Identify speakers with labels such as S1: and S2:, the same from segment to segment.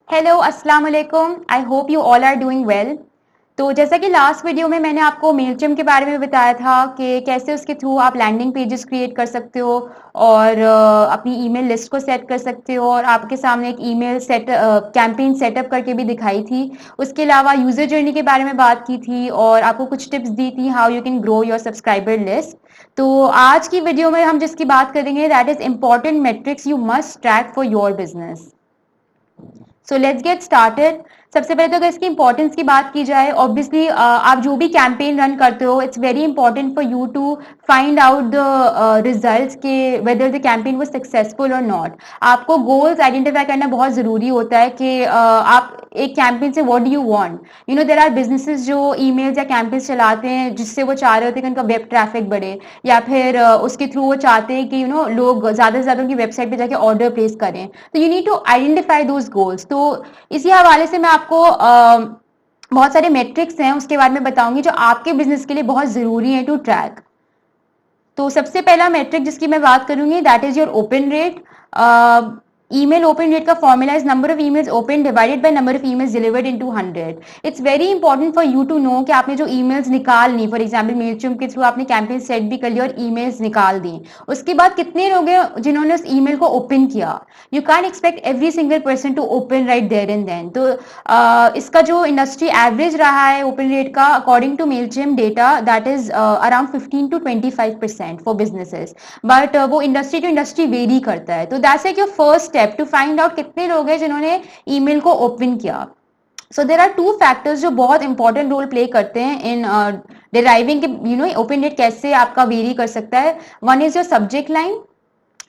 S1: Hello अस्सलाम वालेकुम। I hope you all are doing well. तो जैसा कि लास्ट वीडियो में मैंने आपको मेलचिम के बारे में बताया था कि कैसे उसके थ्रू आप लैंडिंग पेजेस क्रिएट कर सकते हो और अपनी ईमेल लिस्ट को सेट कर सकते हो, और आपके सामने एक ईमेल सेट कैंपेन सेटअप करके भी दिखाई थी। उसके अलावा यूजर जर्नी के बारे में बात की थी और आपको कुछ टिप्स दी थी how you can grow your subscriber list. तो आज की वीडियो में हम जिसकी बात करेंगे that is important matrix you must track for your business. So let's get started. सबसे पहले तो अगर इसकी इंपॉर्टेंस की बात की जाए, ऑब्वियसली आप जो भी कैंपेन रन करते हो it's very important for you to find out the results के whether the campaign was successful और नॉट। आपको गोल्स आइडेंटिफाई करना बहुत जरूरी होता है कि आप एक कैंपेन से what do you want. You know there are businesses जो ईमेल्स या कैंपेन्स चलाते हैं जिससे वो चाह रहे होते हैं कि उनका वेब ट्रैफिक बढ़े, या फिर उसके थ्रू वो चाहते हैं कि लोग ज्यादा से ज्यादा उनकी वेबसाइट पे जाके ऑर्डर प्लेस करें। तो you need to identify those goals. तो इसी हवाले से मैं आपको बहुत सारे मेट्रिक्स हैं उसके बारे में बताऊंगी जो आपके बिजनेस के लिए बहुत जरूरी है टू ट्रैक। तो सबसे पहला मेट्रिक जिसकी मैं बात करूंगी that is your open rate. Email open rate का formula is number of emails open divided by number of emails delivered into 100। It's very important for you to know कि आपने जो ईमेल्स निकाल ली, फॉर एग्जांपल मेलचिम्प के through आपने campaign set भी कर लिया और ईमेल्स निकाल दी, उसके बाद कितने लोग हैं जिन्होंने उस ईमेल को ओपन किया। You can expect every single person to open right there and then. तो इसका जो इंडस्ट्री एवरेज रहा है ओपन रेट का according to Mailchimp data that is around 15 to 25% for businesses, but वो इंडस्ट्री टू इंडस्ट्री वेरी करता है। तो that's like your first step to find out कितने लोग हैं जिन्होंने ईमेल को ओपन किया। So there are two factors जो बहुत इंपॉर्टेंट रोल प्ले करते हैं इन डिराइविंग के ओपन रेट कैसे आपका वेरी कर सकता है। One is your subject line.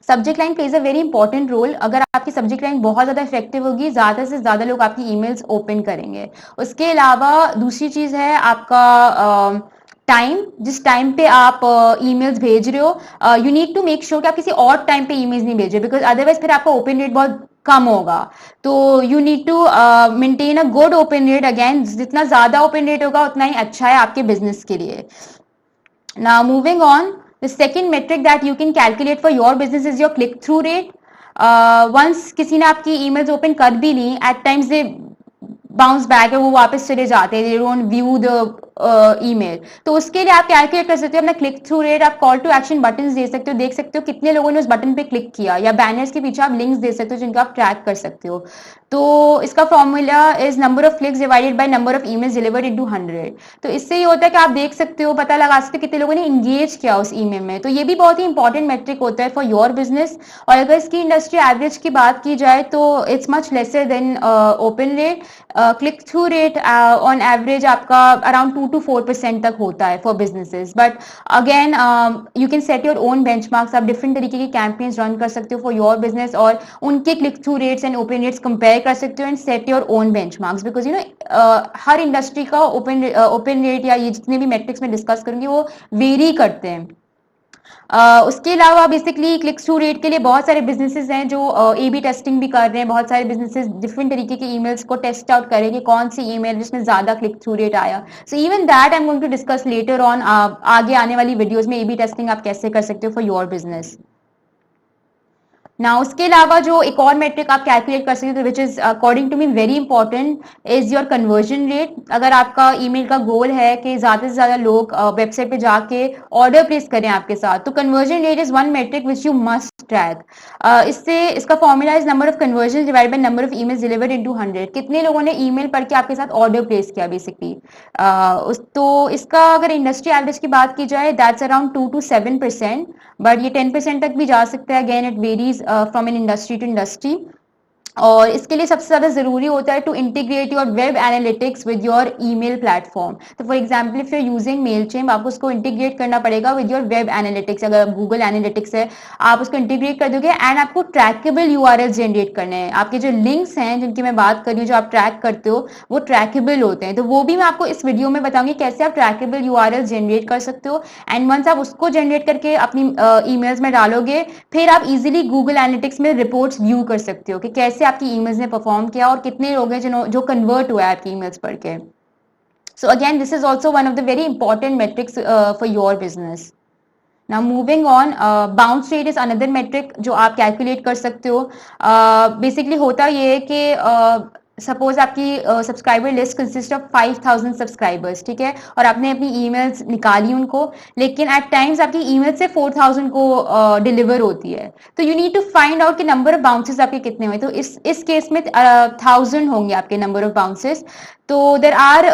S1: Subject line plays a very important role. अगर आपकी सब्जेक्ट लाइन बहुत ज्यादा इफेक्टिव होगी, ज्यादा से ज्यादा लोग आपकी ईमेल्स ओपन करेंगे। उसके अलावा दूसरी चीज है आपका टाइम। जिस टाइम पे आप ईमेल्स भेज रहे हो, you need to make sure कि आप किसी और टाइम पे ईमेल्स नहीं भेज रहे, बिकॉज अदरवाइज फिर आपका ओपन रेट बहुत कम होगा। तो you need to maintain a good open rate. Again, जितना ज्यादा ओपन रेट होगा उतना ही अच्छा है आपके बिजनेस के लिए। Now, moving on, the second metric that you can calculate for your business is your click-through rate. Once किसी ने आपकी emails open कर भी ली, at times they bounce back है, वो वापस चले जाते हैं, they don't view the email. तो उसके लिए आप कैलकुलेट कर सकते हो अपना क्लिक थ्रू रेट। आप कॉल टू एक्शन बटन दे सकते हो, देख सकते हो कितने लोगों ने उस बटन पे क्लिक किया, या बैनर्स के पीछे आप लिंक्स दे सकते हो जिनको आप ट्रैक कर सकते हो। तो इसका formula is number of clicks divided by number of emails delivered into 100। तो इससे ये होता है कि आप देख सकते हो, पता लगा सकते हो कितने लोगों ने इंगेज किया उस ईमेल में। तो ये भी बहुत ही इंपॉर्टेंट मेट्रिक होता है फॉर योर बिजनेस। और अगर इसकी इंडस्ट्री एवरेज की बात की जाए तो it's much lesser than open rate. Click through rate on average आपका अराउंड 2 to 4% तक होता है for businesses. But again you can set your own benchmarks. आप डिफरेंट तरीके की कैंपेन्स रन कर सकते हो फॉर योर बिजनेस और उनके click through rates and open rates compare कर सकते हो and set your own benchmarks, because her industry का ओपन रेट या ये जितने भी मेट्रिक्स में डिस्कस करूंगी वो वेरी करते हैं। उसके अलावा बेसिकली क्लिक थ्रू रेट के लिए बहुत सारे बिजनेसेस हैं जो ए बी टेस्टिंग भी कर रहे हैं। बहुत सारे बिजनेसेस डिफरेंट तरीके के ईमेल्स को टेस्ट आउट करेंगे कौन सी ईमेल जिसमें ज्यादा क्लिक थ्रू रेट आया। So even that I am going to discuss later on. आगे आने वाली वीडियोस में ए बी टेस्टिंग आप कैसे कर सकते हो फॉर योर बिजनेस। ना उसके अलावा जो एक और मेट्रिक आप कैलकुलेट कर सकते हो which is according to me very important is your conversion rate. अगर आपका ईमेल का गोल है कि ज्यादा से ज्यादा लोग वेबसाइट पे जाके ऑर्डर प्लेस करें आपके साथ, तो conversion rate is one metric which you must track. इससे इसका formula is number of conversion divide by number of emails delivered into 100। कितने लोगों ने ईमेल पढ़ के आपके साथ ऑर्डर प्लेस किया बेसिकली। तो इसका अगर इंडस्ट्री एवरेज की बात की जाए दैट्स अराउंड 2 to 7%, बट ये 10% तक भी जा सकता है। Again it varies from an industry to industry. और इसके लिए सबसे ज्यादा जरूरी होता है to integrate your web analytics with your email platform. तो for example if you are using Mailchimp, आपको उसको इंटीग्रेट करना पड़ेगा विद योर वेब एनालिटिक्स। अगर गूगल एनालिटिक्स है आप उसको इंटीग्रेट कर दोगे एंड आपको ट्रैकेबल यूआरएल जनरेट करने हैं। आपके जो लिंक्स हैं जिनकी मैं बात कर रही हूँ जो आप ट्रैक करते हो वो ट्रैकेबल होते हैं। तो वो भी मैं आपको इस वीडियो में बताऊंगी कैसे आप ट्रैकेबल यूआरएल जनरेट कर सकते हो। एंड वंस आप उसको जनरेट करके अपनी ईमेल्स में डालोगे, फिर आप इजीली गूगल एनालिटिक्स में रिपोर्ट्स व्यू कर सकते हो कि कैसे आपकी ईमेल्स ने परफॉर्म किया और कितने लोग हैं जो कन्वर्ट हुआ है आपकी ईमेल्स पढ़ के। So again this is also one of the very important metrics for your business. Now moving on, bounce rate is another metric जो आप कैलकुलेट कर सकते हो। बेसिकली होता ये है कि सपोज आपकी subscriber list consist of 5000 subscribers, ठीक है, और आपने अपनी ईमेल्स निकाली उनको, लेकिन एट टाइम्स आपकी ईमेल से 4000 को डिलीवर होती है, तो you need to find out कि नंबर ऑफ बाउंसेस आपके कितने हुए। तो इस केस में 1000 होंगे आपके नंबर ऑफ बाउंसेस। तो देर आर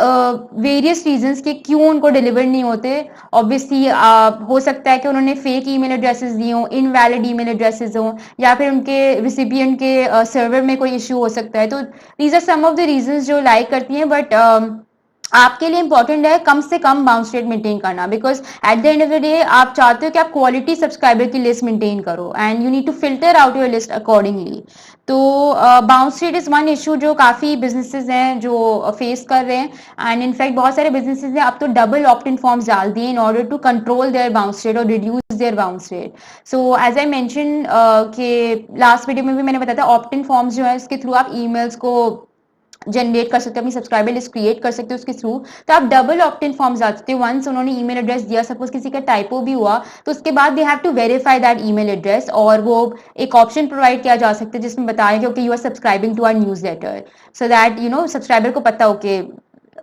S1: वेरियस रीजंस कि क्यों उनको डिलीवर नहीं होते। ऑब्वियसली हो सकता है कि उन्होंने फेक ईमेल एड्रेसेस दिए हों, इनवैलिड ईमेल एड्रेसेस हों, या फिर उनके रिसिपिएंट के सर्वर में कोई इशू हो सकता है। तो these are some of the reasons जो लाइक करती हैं, बट आपके लिए इंपॉर्टेंट है कम से कम बाउंस रेट मेंटेन करना, because at the end of the day आप चाहते हो कि आप क्वालिटी सब्सक्राइबर की लिस्ट मेंटेन करो, and you need to filter out your list accordingly. तो bounce rate is one issue जो काफी बिजनेसेस हैं जो फेस कर रहे हैं, एंड इनफैक्ट बहुत सारे बिजनेसेस ने अब तो डबल ऑप्ट इन फॉर्म्स डाल दिए in order to control their bounce rate और reduce their bounce rate. So as I mention कि लास्ट वीडियो में भी मैंने बताया था, ऑप्ट इन फॉर्म्स जो है इसके थ्रू आप ईमेल्स को जनरेट कर सकते हो, अपनी सब्सक्राइबर लिस्ट क्रिएट कर सकते हो उसके थ्रू। तो आप डबल ऑप्ट इन फॉर्म्स आ सकते हो। वंस उन्होंने ईमेल एड्रेस दिया, सपोज किसी का टाइपो भी हुआ, तो उसके बाद they have to verify that email address, और वो एक ऑप्शन प्रोवाइड किया जा सकता है जिसमें बताया कि okay you are subscribing to our newsletter, so that you know subscriber को पता हो कि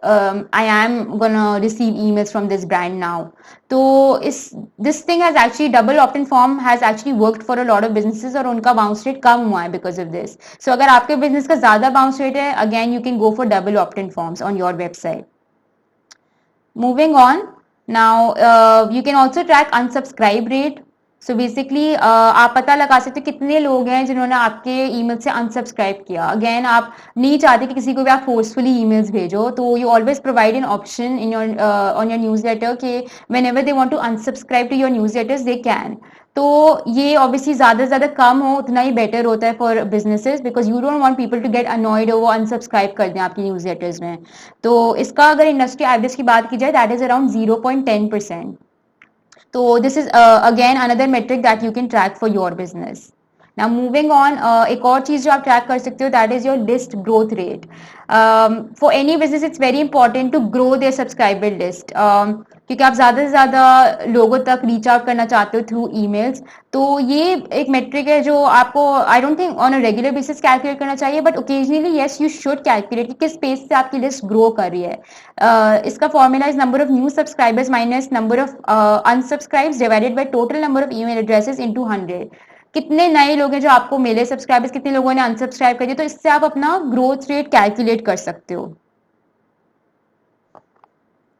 S1: I am gonna receive emails from this brand now. तो this thing has actually, double opt-in form has actually worked for a lot of businesses, और उनका bounce rate कम हुआ है because of this. So अगर आपके बिजनेस का ज्यादा bounce rate है, again you can go for double opt-in forms on your website. Moving on, now you can also track unsubscribe rate. So basically आप पता लगा सकते हो कितने लोग हैं जिन्होंने आपके ईमेल से अनसब्सक्राइब किया। अगेन आप नहीं चाहते कि किसी को भी आप फोर्सफुली ईमेल्स भेजो, तो you always provide an option in your on your newsletter कि whenever they want to unsubscribe to your newsletters they can. तो ये ऑब्वियसली ज्यादा से ज्यादा कम हो उतना ही बेटर होता है for businesses, because you don't want people to get annoyed और वो अनसब्सक्राइब कर दें आपकी न्यूज लेटर्स में। तो इसका अगर इंडस्ट्री एवरेज की बात की जाए, that is around 0.10%. So this is again another metric that you can track for your business. Now moving on, एक और चीज जो आप ट्रैक कर सकते हो, that is your list growth rate. For any business it's very important to grow their subscriber list, क्योंकि आप ज्यादा से ज्यादा लोगों तक रीच आउट करना चाहते हो थ्रू ईमेल्स। तो ये एक मेट्रिक है जो आपको आई don't think on a regular basis calculate करना चाहिए, but occasionally yes you should calculate कि किस पेस से आपकी लिस्ट ग्रो कर रही है। इसका formula is number of new subscribers minus number of unsubscribes divided by total number of email addresses into 100। कितने नए लोग हैं जो आपको मिले सब्सक्राइबर्स, कितने लोगों ने अनसब्सक्राइब कर दिया, तो इससे आप अपना ग्रोथ रेट कैलकुलेट कर सकते हो।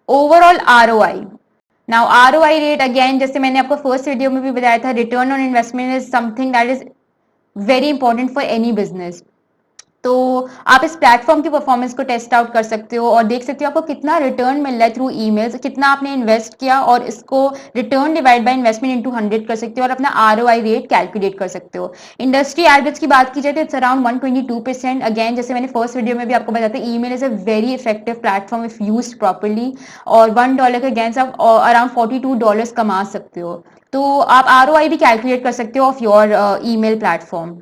S1: Overall ROI, now ROI rate again जैसे मैंने आपको फर्स्ट वीडियो में भी बताया था, return on investment is something that is very important for any business. तो आप इस प्लेटफॉर्म की परफॉर्मेंस को टेस्ट आउट कर सकते हो और देख सकते हो आपको कितना रिटर्न मिल रहा है थ्रू ईमेल्स, कितना आपने इन्वेस्ट किया, और इसको return divide by investment into 100 कर सकते हो और अपना ROI रेट कैलकुलेट कर सकते हो। इंडस्ट्री एवरेज की बात की जाए तो इट्स अराउंड 122%। अगेन जैसे मैंने फर्स्ट वीडियो में भी आपको बताया था, email is a very effective platform if used properly, और $1 के अगेंस्ट आप अराउंड $42 कमा सकते हो। तो आप ROI भी कैलकुलेट कर सकते हो ऑफ योर ईमेल प्लेटफॉर्म।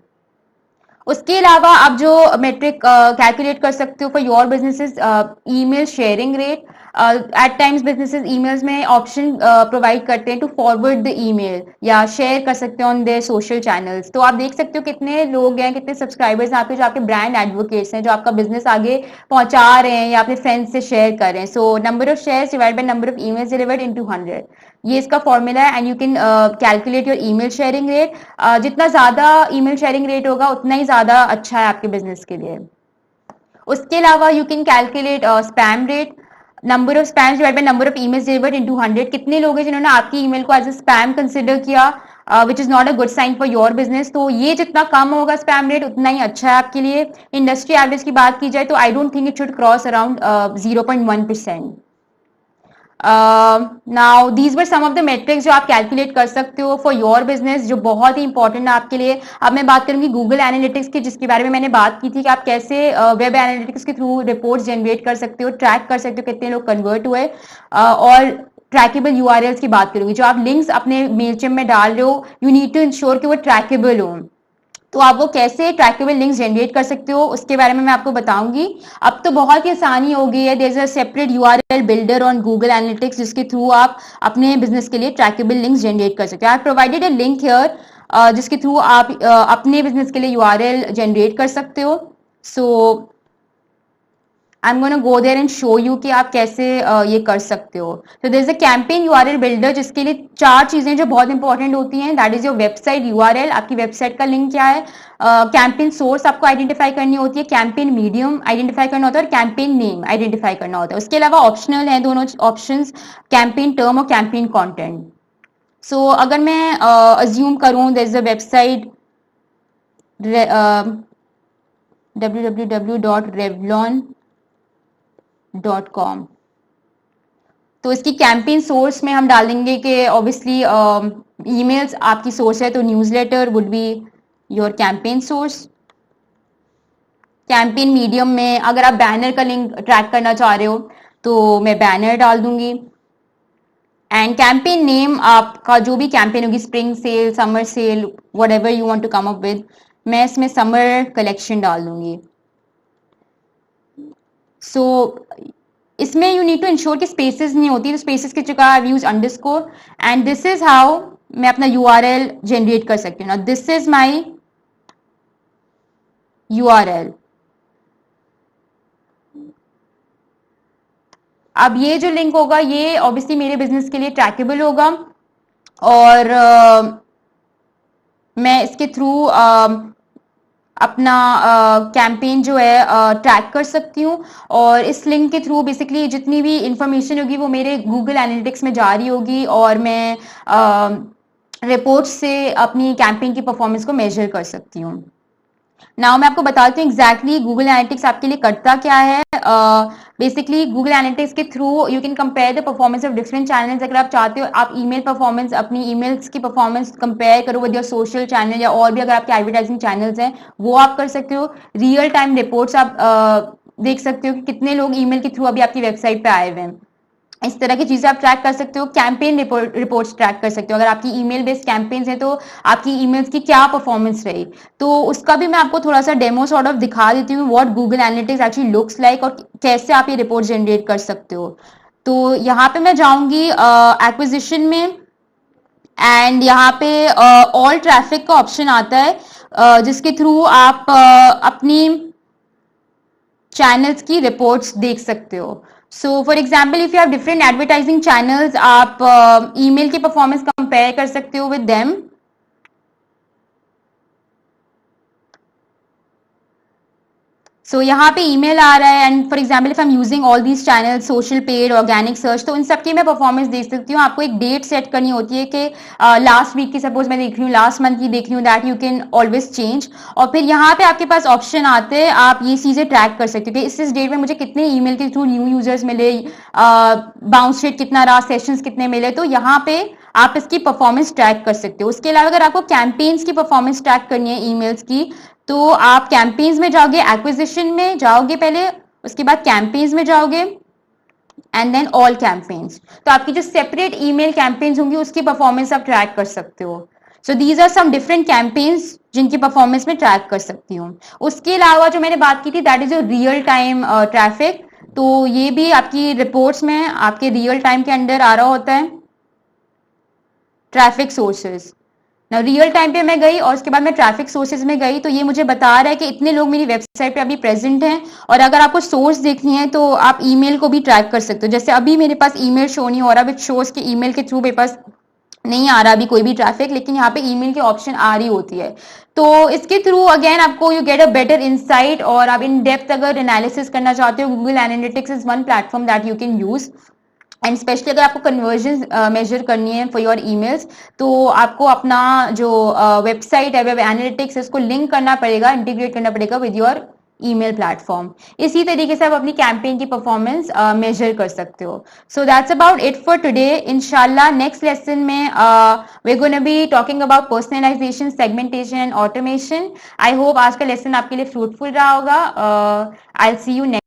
S1: उसके अलावा आप जो मेट्रिक कैलकुलेट कर सकते हो for your businesses, email sharing rate. At times businesses emails में ऑप्शन प्रोवाइड करते हैं टू फॉरवर्ड द ईमेल या शेयर कर सकते हो ऑन देयर सोशल चैनल्स। तो आप देख सकते हो कितने लोग हैं, कितने सब्सक्राइबर्स हैं आपके जो आपके ब्रांड एडवोकेट्स हैं, जो आपका बिजनेस आगे पहुंचा रहे हैं या अपने फ्रेंड्स से शेयर कर रहे हैं। So number of shares divide by number of emails delivered into 100, ये इसका फॉर्मूला है, and you can calculate your email sharing rate. जितना ज्यादा ईमेल शेयरिंग रेट होगा उतना ही ज्यादा अच्छा है आपके बिजनेस के लिए। उसके अलावा you can calculate spam rate, number of spams divide by number of emails delivered into 100। कितने लोग हैं जिन्होंने आपकी ईमेल को एज अ स्पैम कंसिडर किया, which is not a good sign for your business. तो ये जितना कम होगा स्पैम रेट उतना ही अच्छा है आपके लिए। इंडस्ट्री एवरेज की बात की जाए तो I don't think it should cross around 0.1%। Now these were some of the metrics जो आप कैलकुलेट कर सकते हो फॉर योर बिजनेस, जो बहुत ही इंपॉर्टेंट है आपके लिए। अब मैं बात करूंगी गूगल एनालिटिक्स की, जिसके बारे में मैंने बात की थी कि आप कैसे वेब एनालिटिक्स के थ्रू रिपोर्ट्स जनरेट कर सकते हो, ट्रैक कर सकते हो कितने लोग कन्वर्ट हुए, और ट्रैकेबल यूआरएल्स की बात करूंगी। जो आप लिंक्स अपने मेलचिम में डाल रहे हो, यू नीड टू इंश्योर कि वो ट्रैकेबल हो। तो आप वो कैसे ट्रैकेबल लिंक्स जनरेट कर सकते हो उसके बारे में मैं आपको बताऊंगी। अब तो बहुत ही आसानी हो गई है, there is a separate URL builder on Google Analytics जिसके थ्रू आप अपने बिजनेस के लिए ट्रैकेबल लिंक्स जनरेट कर सकते हो। I have provided a link here जिसके थ्रू आप अपने बिजनेस के लिए यूआरएल जनरेट कर सकते हो। So I am gonna go there and show you कि आप कैसे ये कर सकते हो। तो there is a campaign URL builder, जिसके लिए 4 चीजें जो बहुत इंपॉर्टेंट होती हैं, that is your website URL, आपकी वेबसाइट का लिंक क्या है, कैंपेन सोर्स आपको आइडेंटिफाई करनी होती है, कैंपेन मीडियम आइडेंटिफाई करना होता है और कैंपेन नेम आइडेंटिफाई करना होता है। उसके अलावा ऑप्शनल है दोनों ऑप्शंस, कैंपेन टर्म और कैंपेन कंटेंट। सो अगर मैं अज्यूम करूं there is a website www.revlon.com, तो इसकी कैंपेन सोर्स में हम डालेंगे कि ऑब्वियसली ईमेल्स आपकी सोर्स है, तो newsletter would be your campaign source. Campaign medium में अगर आप बैनर का लिंक ट्रैक करना चाह रहे हो तो मैं बैनर डाल दूंगी। एंड कैंपेन नेम आपका जो भी कैंपेन होगी, spring sale, summer sale, whatever you want to come up with, मैं इसमें समर कलेक्शन डाल दूंगी। सो इसमें यू नीड टू इंश्योर कि स्पेसेस नहीं होती, तो स्पेसेस की जगह I use underscore, and this is how मैं अपना यूआरएल जनरेट कर सकती हूँ। This is my URL. अब ये जो लिंक होगा ये ऑब्वियसली मेरे बिजनेस के लिए ट्रैकेबल होगा, और मैं इसके थ्रू अपना कैंपेन जो है ट्रैक कर सकती हूँ। और इस लिंक के थ्रू बेसिकली जितनी भी इंफॉर्मेशन होगी वो मेरे गूगल एनालिटिक्स में जा रही होगी, और मैं रिपोर्ट से अपनी कैंपेन की परफॉर्मेंस को मेजर कर सकती हूँ। नाउ मैं आपको बताती हूँ एग्जैक्टली गूगल एनालिटिक्स आपके लिए करता क्या है। बेसिकली गूगल एनालिटिक्स के through you can compare the performance of different channels. अगर आप चाहते हो आप ईमेल परफॉर्मेंस, अपनी ईमेल्स की परफॉर्मेंस कंपेयर करो विद योर सोशल चैनल, या और भी अगर आपके एडवर्टाइजिंग चैनल्स हैं वो आप कर सकते हो। रियल टाइम रिपोर्ट्स आप देख सकते हो कि कितने लोग ईमेल के थ्रू अभी आपकी वेबसाइट पे आए हुए हैं। इस तरह की चीजें आप ट्रैक कर सकते हो। कैंपेन रिपोर्ट्स ट्रैक कर सकते हो, अगर आपकी ईमेल बेस्ड कैंपेन्स है तो आपकी ईमेल्स की क्या परफॉर्मेंस रही, तो उसका भी मैं आपको थोड़ा सा डेमो सॉर्ट ऑफ दिखा देती हूँ what Google analytics actually looks like, और कैसे आप ये रिपोर्ट जनरेट कर सकते हो। तो यहाँ पे मैं जाऊंगी एक्विजिशन में, एंड यहाँ पे ऑल ट्रैफिक का ऑप्शन आता है, जिसके थ्रू आप अपनी चैनल्स की रिपोर्ट्स देख सकते हो। So for example if you have different advertising channels, आप ईमेल की परफॉर्मेंस कंपेयर कर सकते हो विद देम। सो यहाँ पे ईमेल आ रहा है, and for example if I am using all these channel, social, paid, organic, search, तो इन सबकी मैं परफॉर्मेंस देख सकती हूँ। आपको एक डेट सेट करनी होती है कि लास्ट वीक की सपोज मैं देख रही हूँ, लास्ट मंथ की देख रही हूँ, that you can always change. और फिर यहाँ पे आपके पास ऑप्शन आते हैं, आप ये चीजें ट्रैक कर सकते हो कि इस डेट में मुझे कितने ईमेल के थ्रू न्यू यूजर्स मिले, बाउंस रेट कितना रहा, सेशंस कितने मिले, तो यहाँ पे आप इसकी परफॉर्मेंस ट्रैक कर सकते हो। उसके अलावा अगर आपको कैंपेन्स की परफॉर्मेंस ट्रैक करनी है ईमेल्स की, तो आप कैंपेन्स में जाओगे, एक्विजिशन में जाओगे पहले, उसके बाद कैंपेन्स में जाओगे, एंड देन ऑल कैंपेन्स। तो आपकी जो सेपरेट ईमेल कैंपेन्स होंगी उसकी परफॉर्मेंस आप ट्रैक कर सकते हो। So these are some different campaigns जिनकी परफॉर्मेंस में ट्रैक कर सकती हूँ। उसके अलावा जो मैंने बात की थी that is your real time traffic, तो ये भी आपकी रिपोर्ट्स में आपके रियल टाइम के अंडर आ रहा होता है, ट्रैफिक सोर्सेज। ना रियल टाइम पे मैं गई और उसके बाद मैं ट्रैफिक सोर्सेज में गई, तो ये मुझे बता रहा है कि इतने लोग मेरी वेबसाइट पे अभी प्रेजेंट हैं। और अगर आपको सोर्स देखनी है तो आप ईमेल को भी ट्रैक कर सकते हो। जैसे अभी मेरे पास ईमेल शो नहीं हो रहा, विच शोज के ईमेल के थ्रू मेरे पास नहीं आ रहा अभी कोई भी ट्रैफिक, लेकिन यहाँ पे ईमेल की ऑप्शन आ रही होती है। तो इसके थ्रू अगेन आपको you get a better insight, और आप इन डेप्थ अगर एनालिसिस करना चाहते हो, Google analytics is one platform that you can use. And specially अगर आपको कन्वर्जन मेजर करनी है फॉर योर ईमेल्स, तो आपको अपना जो वेबसाइट है, वेब एनालिटिक्स है, उसको लिंक करना पड़ेगा, इंटीग्रेट करना पड़ेगा विद योर ईमेल प्लेटफॉर्म। इसी तरीके से आप अपनी कैंपेन की परफॉर्मेंस मेजर कर सकते हो। So that's about it for today. इंशाल्लाह नेक्स्ट लेसन में we are gonna be talking about personalisation, segmentation and automation. I hope आज का लेसन आपके लिए फ्रूटफुल रहा होगा। आई सी यू नेक्स्ट